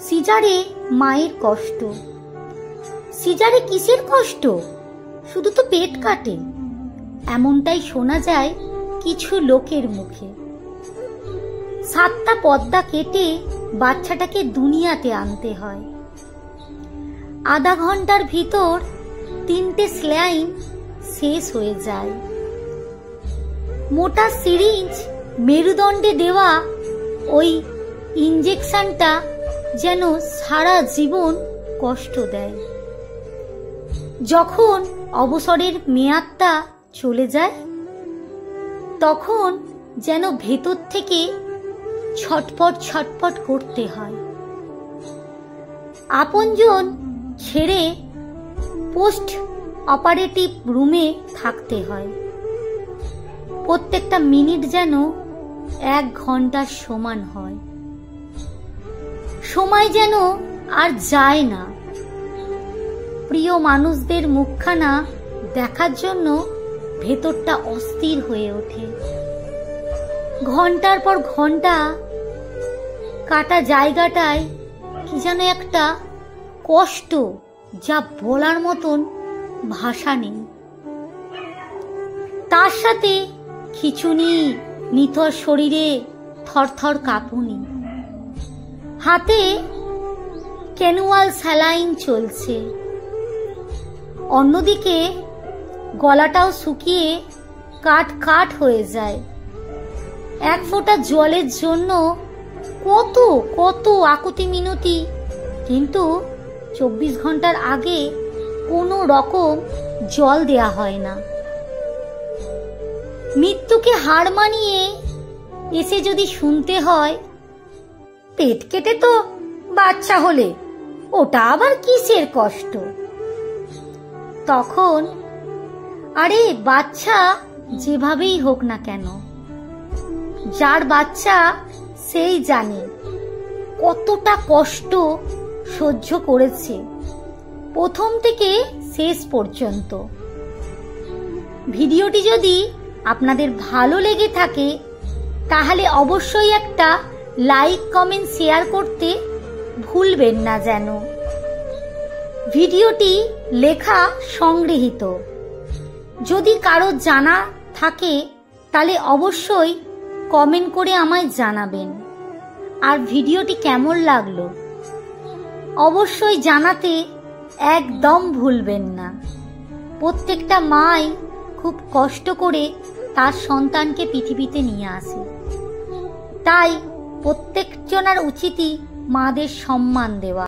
সিজারে মায়ের কষ্ট। সিজারে কিসের কষ্ট? শুধু তো পেট কাটে, এমনটাই শোনা যায় কিছু লোকের মুখে। 7টা পর্দা কেটে বাচ্চাটাকে দুনিয়াতে আনতে হয়। আধা ঘন্টার ভিতর 3টে স্যালাইন শেষ হয়ে যায়। মোটা সিরিঞ্জ মেরুদণ্ডে দেওয়া ওই ইঞ্জেকশনটা যেন সারা জীবন কষ্ট দেয়। যখন অবসরের মেয়াদটা চলে যায় তখন যেন ভেতর থেকে ছটপট ছটপট করতে হয়। আপনজন ছেড়ে পোস্ট অপারেটিভ রুমে থাকতে হয়। প্রত্যেকটা মিনিট যেন 1 ঘন্টার সমান হয়। সময় যেন আর যায় না। প্রিয় মানুষদের মুখখানা দেখার জন্য ভেতরটা অস্থির হয়ে ওঠে। ঘন্টার পর ঘন্টা কাটা জায়গাটায় কি যেন একটা কষ্ট, যা বলার মতন ভাষা নেই। তার সাথে খিঁচুনি, নিথর শরীরে থরথর কাঁপুনি। হাতে ক্যানুয়াল স্যালাইন চলছে। অন্যদিকে গলাটাও শুকিয়ে কাট কাট হয়ে যায়। 1 ফোঁটা জলের জন্য কত কত আকুতি মিনতি, কিন্তু 24 ঘন্টার আগে কোনো রকম জল দেয়া হয় না। মৃত্যুকে হার মানিয়ে এসে যদি শুনতে হয়, পেট কেটে তো বাচ্চা হলে ওটা আবার কিসের কষ্ট, তখন আরে বাচ্চা যেভাবেই হোক না কেন, যার বাচ্চা সেই জানে কতটা কষ্ট সহ্য করেছে প্রথম থেকে শেষ পর্যন্ত। ভিডিওটি যদি আপনাদের ভালো লেগে থাকে তাহলে অবশ্যই একটা লাইক, কমেন্ট, শেয়ার করতে ভুলবেন না যেন। ভিডিওটি লেখা সংগৃহীত। যদি কারো জানা থাকে তাহলে অবশ্যই কমেন্ট করে আমায় জানাবেন। আর ভিডিওটি কেমন লাগলো অবশ্যই জানাতে একদম ভুলবেন না। প্রত্যেকটা মাই খুব কষ্ট করে তার সন্তানকে পৃথিবীতে নিয়ে আসে, তাই প্রত্যেকজনের উচিতই মাদের সম্মান দেওয়া।